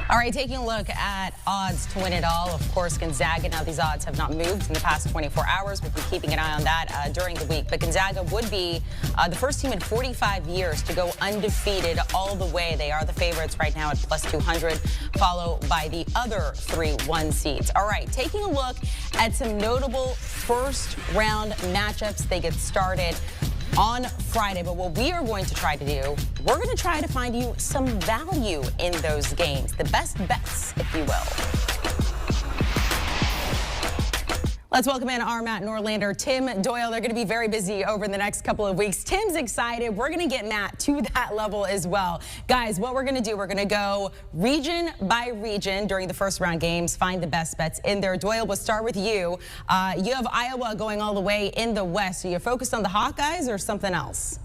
All right, taking a look at odds to win it all. Of course, Gonzaga. Now, these odds have not moved in the past 24 hours. We'll be keeping an eye on that during the week. But Gonzaga would be the first team in 45 years to go undefeated all the way. They are the favorites right now at plus 200, followed by the other 3 1 seeds. All right, taking a look at some notable first-round matchups. They get started on Friday, but what we are going to try to do, we're going to try to find you some value in those games, the best bets, if you will. Let's welcome in our Matt Norlander, Tim Doyle. They're going to be very busy over the next couple of weeks. Tim's excited. We're going to get Matt to that level as well. Guys, what we're going to do, we're going to go region by region during the first round games, find the best bets in there. Doyle, we'll start with you. You have Iowa going all the way in the West. Are you focused on the Hawkeyes or something else?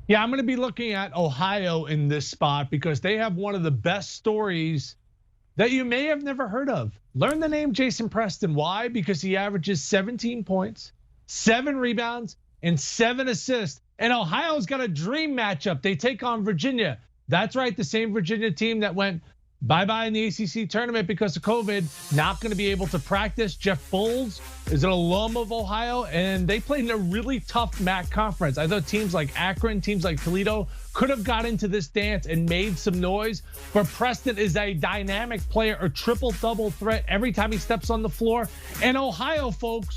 Yeah, I'm going to be looking at Ohio in this spot because they have one of the best stories that you may have never heard of. Learn the name Jason Preston. Why? Because he averages 17 points, 7 rebounds, and 7 assists. And Ohio's got a dream matchup. They take on Virginia. That's right, the same Virginia team that went bye-bye in the ACC tournament because of COVID, not going to be able to practice. Jeff Bowles is an alum of Ohio, and they played in a really tough MAC conference. I thought teams like Akron, teams like Toledo could have got into this dance and made some noise, but Preston is a dynamic player, a triple-double threat every time he steps on the floor. And Ohio, folks,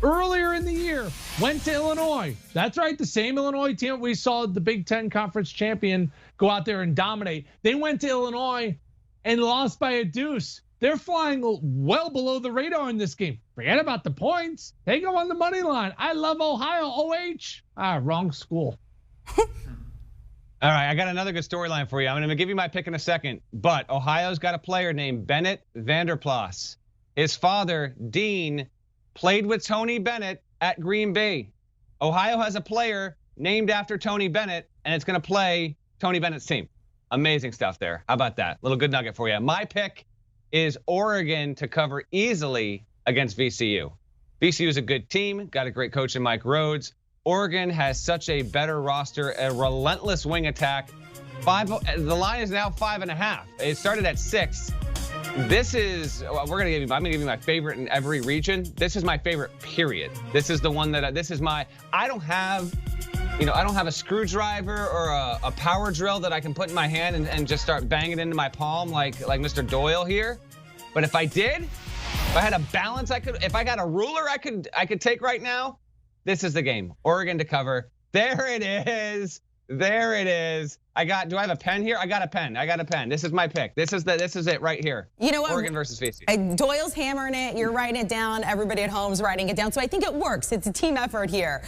earlier in the year, went to Illinois. That's right, the same Illinois team we saw the Big Ten Conference champion go out there and dominate. They went to Illinois and lost by a deuce. They're flying well below the radar in this game. Forget about the points. They go on the money line. I love Ohio. OH. Wrong school. All right, I got another good storyline for you. I'm going to give you my pick in a second. But Ohio's got a player named Bennett Vanderplas. His father, Dean, played with Tony Bennett at Green Bay. Ohio has a player named after Tony Bennett, and it's going to play Tony Bennett's team. Amazing stuff there. How about that? Little good nugget for you. My pick is Oregon to cover easily against VCU. VCU is a good team, got a great coach in Mike Rhodes. Oregon has such a better roster, a relentless wing attack. The line is now 5.5. It started at 6. This is, I'm gonna give you my favorite in every region. This is my favorite, period. This is the one that, I don't have a screwdriver or a power drill that I can put in my hand and just start banging into my palm like Mr. Doyle here. But if I did, if I had a balance, if I got a ruler I could take right now, this is the game. Oregon to cover. There it is. There it is. Do I have a pen here? I got a pen. This is my pick. This is it right here. You know what? Oregon versus VCU. Doyle's hammering it. You're writing it down. Everybody at home is writing it down. So I think it works. It's a team effort here.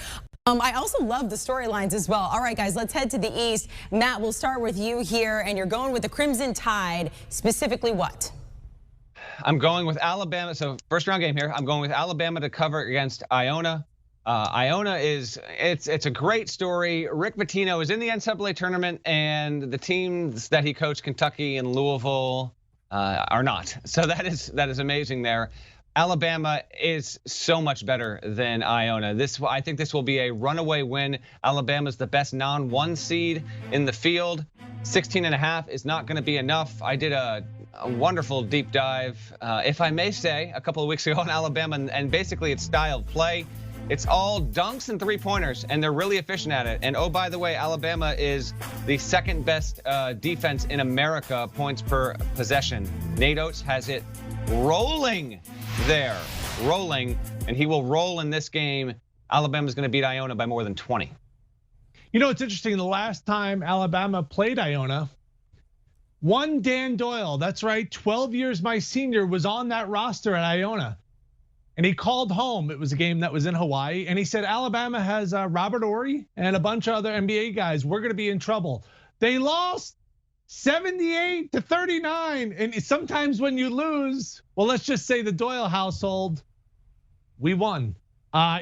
I also love the storylines as well. All right, guys, let's head to the East. Matt, we'll start with you here, and you're going with the Crimson Tide. Specifically what? I'm going with Alabama. So first round game here. I'm going with Alabama to cover against Iona. Iona it's a great story. Rick Pitino is in the NCAA tournament, and the teams that he coached, Kentucky and Louisville, are not. So that is amazing there. Alabama is so much better than Iona. I think this will be a runaway win. Alabama's the best non-1 seed in the field. 16.5 is not going to be enough. I did a wonderful deep dive, if I may say, a couple of weeks ago on Alabama, and basically its style of play. It's all dunks and 3-pointers, and they're really efficient at it. And oh, by the way, Alabama is the second best defense in America, points per possession. Nate Oates has it rolling there, and he will roll in this game. Alabama's going to beat Iona by more than 20. You know, it's interesting. The last time Alabama played Iona, one Dan Doyle, that's right, 12 years my senior, was on that roster at Iona. And he called home. It was a game that was in Hawaii. And he said, Alabama has Robert Horry and a bunch of other NBA guys. We're going to be in trouble. They lost 78-39. And sometimes when you lose, well, let's just say the Doyle household, we won.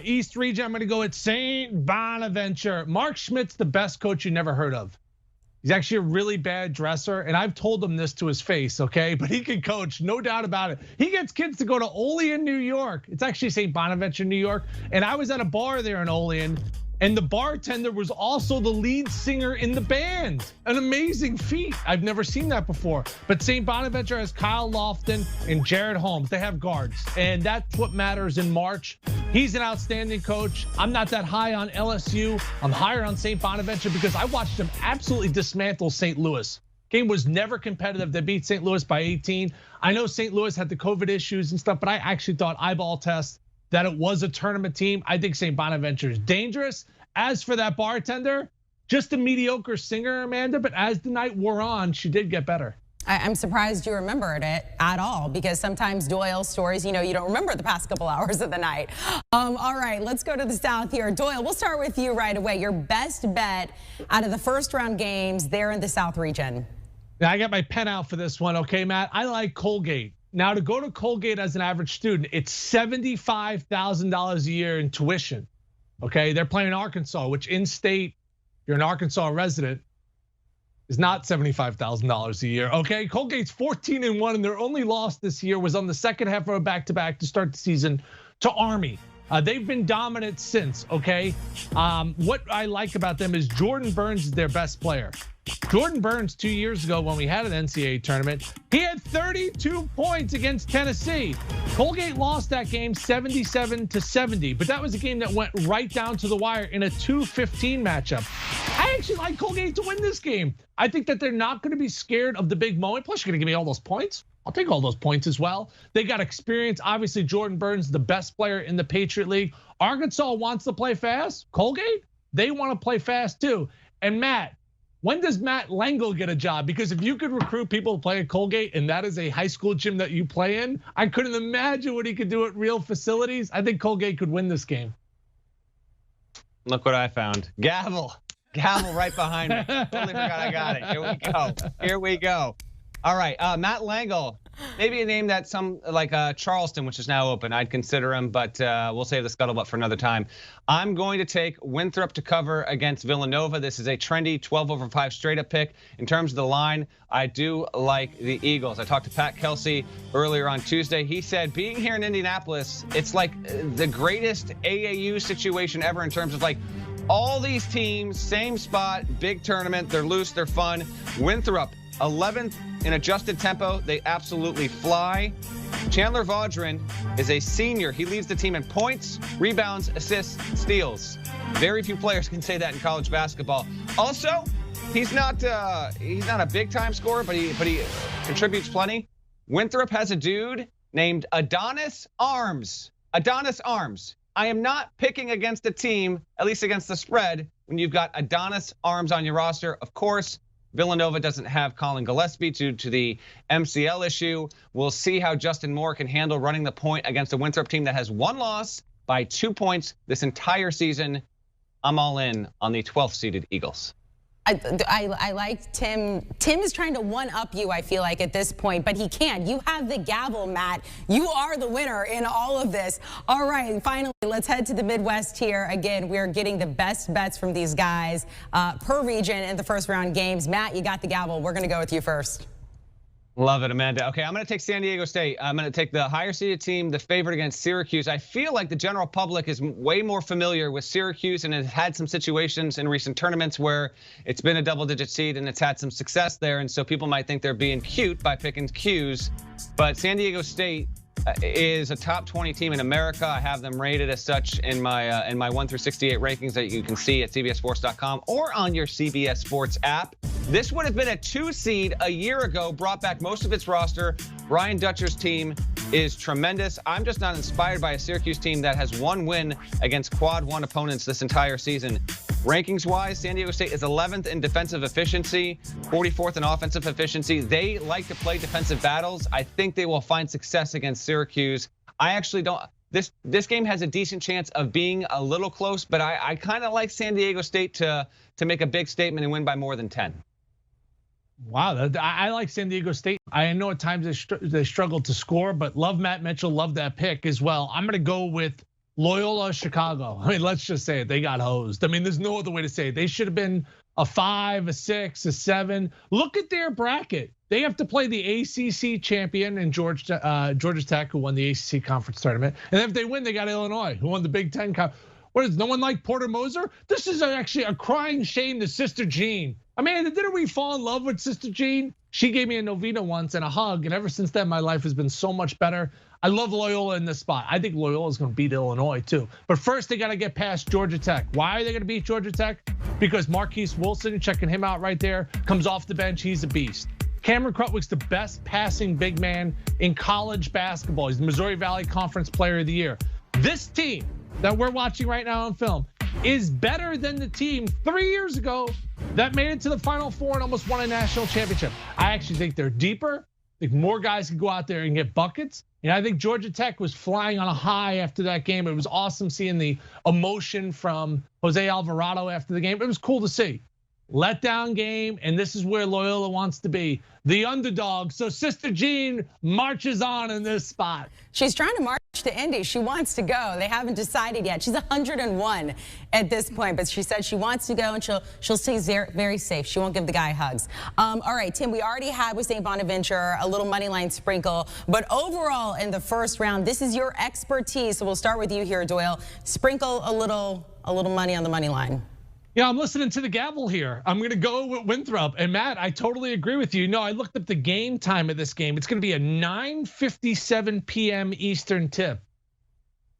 East region, I'm going to go at St. Bonaventure. Mark Schmidt's the best coach you never heard of. He's actually a really bad dresser, and I've told him this to his face, okay? But he can coach, no doubt about it. He gets kids to go to Olean, New York. It's actually St. Bonaventure, New York. And I was at a bar there in Olean And the bartender was also the lead singer in the band. An amazing feat. I've never seen that before. But St. Bonaventure has Kyle Lofton and Jared Holmes. They have guards. And that's what matters in March. He's an outstanding coach. I'm not that high on LSU. I'm higher on St. Bonaventure because I watched them absolutely dismantle St. Louis. Game was never competitive. They beat St. Louis by 18. I know St. Louis had the COVID issues and stuff, but I actually thought eyeball test that it was a tournament team. I think St. Bonaventure is dangerous. As for that bartender, just a mediocre singer, Amanda, but as the night wore on, she did get better. I'm surprised you remembered it at all because sometimes Doyle's stories, you don't remember the past couple hours of the night. All right, let's go to the South here. Doyle, we'll start with you right away. Your best bet out of the first round games there in the South region. Now, I got my pen out for this one, okay, Matt? I like Colgate. Now, to go to Colgate as an average student, it's $75,000 a year in tuition. Okay, they're playing Arkansas, which in-state, you're an Arkansas resident, is not $75,000 a year. Okay, Colgate's 14-1, and their only loss this year was on the second half of a back-to-back to start the season to Army. They've been dominant since. Okay, what I like about them is Jordan Burns is their best player. Jordan Burns 2 years ago when we had an NCAA tournament, he had 32 points against Tennessee. Colgate lost that game 77-70, but that was a game that went right down to the wire in a 2-15 matchup. I actually like Colgate to win this game. I think that they're not going to be scared of the big moment. Plus, you're going to give me all those points. I'll take all those points as well. They got experience. Obviously, Jordan Burns, the best player in the Patriot League. Arkansas wants to play fast. Colgate, they want to play fast too. And Matt, when does Matt Langle get a job? Because if you could recruit people to play at Colgate and that is a high school gym that you play in, I couldn't imagine what he could do at real facilities. I think Colgate could win this game. Look what I found. Gavel right behind me. Totally forgot I got it. Here we go. All right, Matt Langle, maybe a name that some like Charleston, which is now open. I'd consider him, but we'll save the scuttlebutt for another time. I'm going to take Winthrop to cover against Villanova. This is a trendy 12/5 straight up pick. In terms of the line, I do like the Eagles. I talked to Pat Kelsey earlier on Tuesday. He said being here in Indianapolis, it's like the greatest AAU situation ever in terms of like all these teams, same spot, big tournament. They're loose, they're fun. Winthrop, 11th in adjusted tempo. They absolutely fly. Chandler Vaudrin is a senior. He leads the team in points, rebounds, assists, steals. Very few players can say that in college basketball. Also, he's not a big time scorer, but he contributes plenty. Winthrop has a dude named Adonis Arms. Adonis Arms. I am not picking against a team, at least against the spread, when you've got Adonis Arms on your roster. Of course, Villanova doesn't have Colin Gillespie due to the MCL issue. We'll see how Justin Moore can handle running the point against a Winthrop team that has one loss by 2 points this entire season. I'm all in on the 12th seeded Eagles. I like Tim. Tim is trying to one-up you, I feel like, at this point, but he can't. You have the gavel, Matt. You are the winner in all of this. All right, finally, let's head to the Midwest here. Again, we're getting the best bets from these guys per region in the first round games. Matt, you got the gavel. We're going to go with you first. Love it, Amanda. Okay, I'm going to take San Diego State. I'm going to take the higher seeded team, the favorite against Syracuse. I feel like the general public is way more familiar with Syracuse and has had some situations in recent tournaments where it's been a double-digit seed and it's had some success there. And so people might think they're being cute by picking Qs. But San Diego State is a top 20 team in America. I have them rated as such in my 1 through 68 rankings that you can see at CBSSports.com or on your CBS Sports app. This would have been a 2 seed a year ago, brought back most of its roster. Brian Dutcher's team is tremendous. I'm just not inspired by a Syracuse team that has one win against quad one opponents this entire season. Rankings-wise, San Diego State is 11th in defensive efficiency, 44th in offensive efficiency. They like to play defensive battles. I think they will find success against Syracuse. I actually don't. This game has a decent chance of being a little close, but I kind of like San Diego State to make a big statement and win by more than 10. Wow, I like San Diego State. I know at times they struggle to score, but love Matt Mitchell, love that pick as well. I'm going to go with Loyola Chicago. I mean, let's just say it. They got hosed. I mean, there's no other way to say it. They should have been a 5, a 6, a 7. Look at their bracket. They have to play the ACC champion in Georgia Tech, who won the ACC conference tournament. And if they win, they got Illinois, who won the Big Ten. What is no one like Porter Moser? This is actually a crying shame to Sister Jean. Amanda, didn't we fall in love with Sister Jean? She gave me a novena once and a hug, and ever since then, my life has been so much better. I love Loyola in this spot. I think Loyola is going to beat Illinois too. But first, they got to get past Georgia Tech. Why are they going to beat Georgia Tech? Because Marquise Wilson, checking him out right there, comes off the bench. He's a beast. Cameron Krutwig's the best passing big man in college basketball. He's the Missouri Valley Conference Player of the Year. This team that we're watching right now on film is better than the team 3 years ago that made it to the Final Four and almost won a national championship. I actually think they're deeper. I think more guys can go out there and get buckets. And I think Georgia Tech was flying on a high after that game. It was awesome seeing the emotion from Jose Alvarado after the game. It was cool to see. Letdown game, and this is where Loyola wants to be, the underdog. So Sister Jean marches on in this spot. She's trying to march to Indy. She wants to go. They haven't decided yet. She's 101 at this point, but she said she wants to go, and she'll stay very safe. She won't give the guy hugs. All right, Tim, we already had with St. Bonaventure a little money line sprinkle, but overall in the first round, this is your expertise. So we'll start with you here, Doyle. Sprinkle a little money on the money line. Yeah, I'm listening to the gavel here. I'm going to go with Winthrop. And Matt, I totally agree with you. No, I looked up the game time of this game. It's going to be a 9:57 p.m. Eastern tip.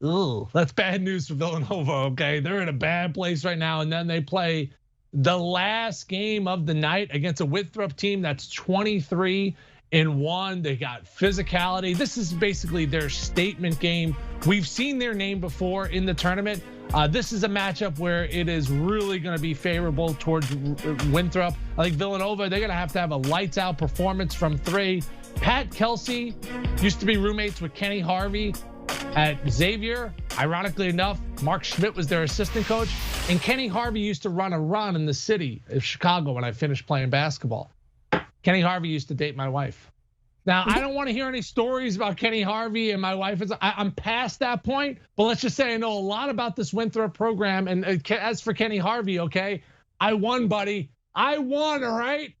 Ooh, that's bad news for Villanova, okay? They're in a bad place right now. And then they play the last game of the night against a Winthrop team that's 23-1. They got physicality. This is basically their statement game. We've seen their name before in the tournament. This is a matchup where it is really going to be favorable towards Winthrop. I think Villanova, they're going to have a lights out performance from three. Pat Kelsey used to be roommates with Kenny Harvey at Xavier. Ironically enough, Mark Schmidt was their assistant coach. And Kenny Harvey used to run a run in the city of Chicago when I finished playing basketball. Kenny Harvey used to date my wife. Now, I don't want to hear any stories about Kenny Harvey and my wife. I'm past that point, but let's just say I know a lot about this Winthrop program. And as for Kenny Harvey, okay, I won, buddy. I won, all right?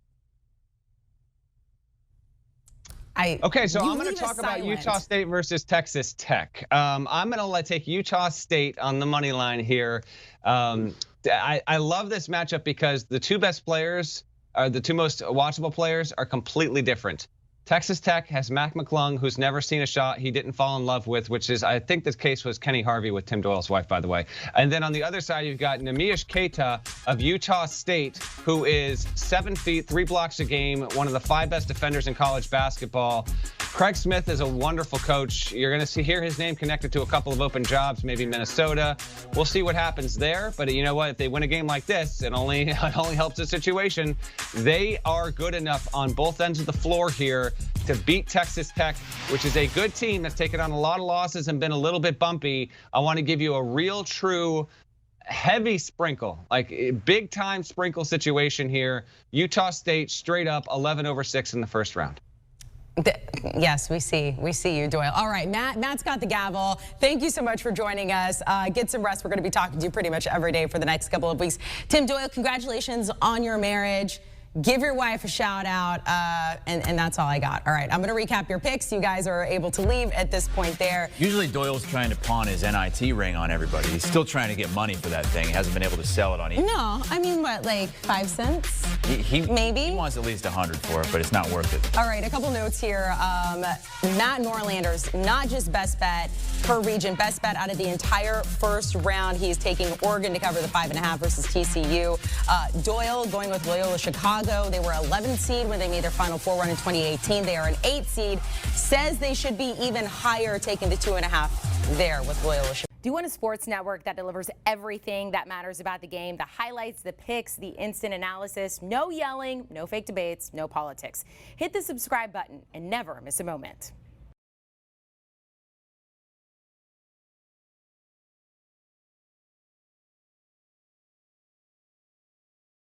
Okay, so I'm going to talk about Utah State versus Texas Tech. I'm going to take Utah State on the money line here. I love this matchup because the two best players, the two most watchable players, are completely different. Texas Tech has Mac McClung, who's never seen a shot he didn't fall in love with, which is, I think this case was Kenny Harvey with Tim Doyle's wife, by the way. And then on the other side, you've got Neemias Queta of Utah State, who is 7 feet, 3 blocks a game, one of the 5 best defenders in college basketball. Craig Smith is a wonderful coach. You're going to hear his name connected to a couple of open jobs, maybe Minnesota. We'll see what happens there. But you know what? If they win a game like this, it only helps the situation. They are good enough on both ends of the floor here to beat Texas Tech, which is a good team that's taken on a lot of losses and been a little bit bumpy. I want to give you a real, true, heavy sprinkle, like a big time sprinkle situation here. Utah State straight up 11/6 in the first round. Yes, we see you, Doyle. All right, Matt's got the gavel. Thank you so much for joining us. Get some rest. We're going to be talking to you pretty much every day for the next couple of weeks. Tim Doyle, congratulations on your marriage. Give your wife a shout out, and that's all I got. All right, I'm going to recap your picks. You guys are able to leave at this point there. Usually Doyle's trying to pawn his NIT ring on everybody. He's still trying to get money for that thing. He hasn't been able to sell it on eBay. No, I mean, what, like 5 cents? Maybe. He wants at least 100 for it, but it's not worth it. All right, a couple notes here. Matt Norlander's not just best bet per region, best bet out of the entire first round. He's taking Oregon to cover the 5.5 versus TCU. Doyle going with Loyola Chicago. They were 11th seed when they made their Final Four run in 2018. They are an 8th seed. Says they should be even higher, taking the 2.5 there with Loyola Chicago. Do you want a sports network that delivers everything that matters about the game? The highlights, the picks, the instant analysis, no yelling, no fake debates, no politics. Hit the subscribe button and never miss a moment.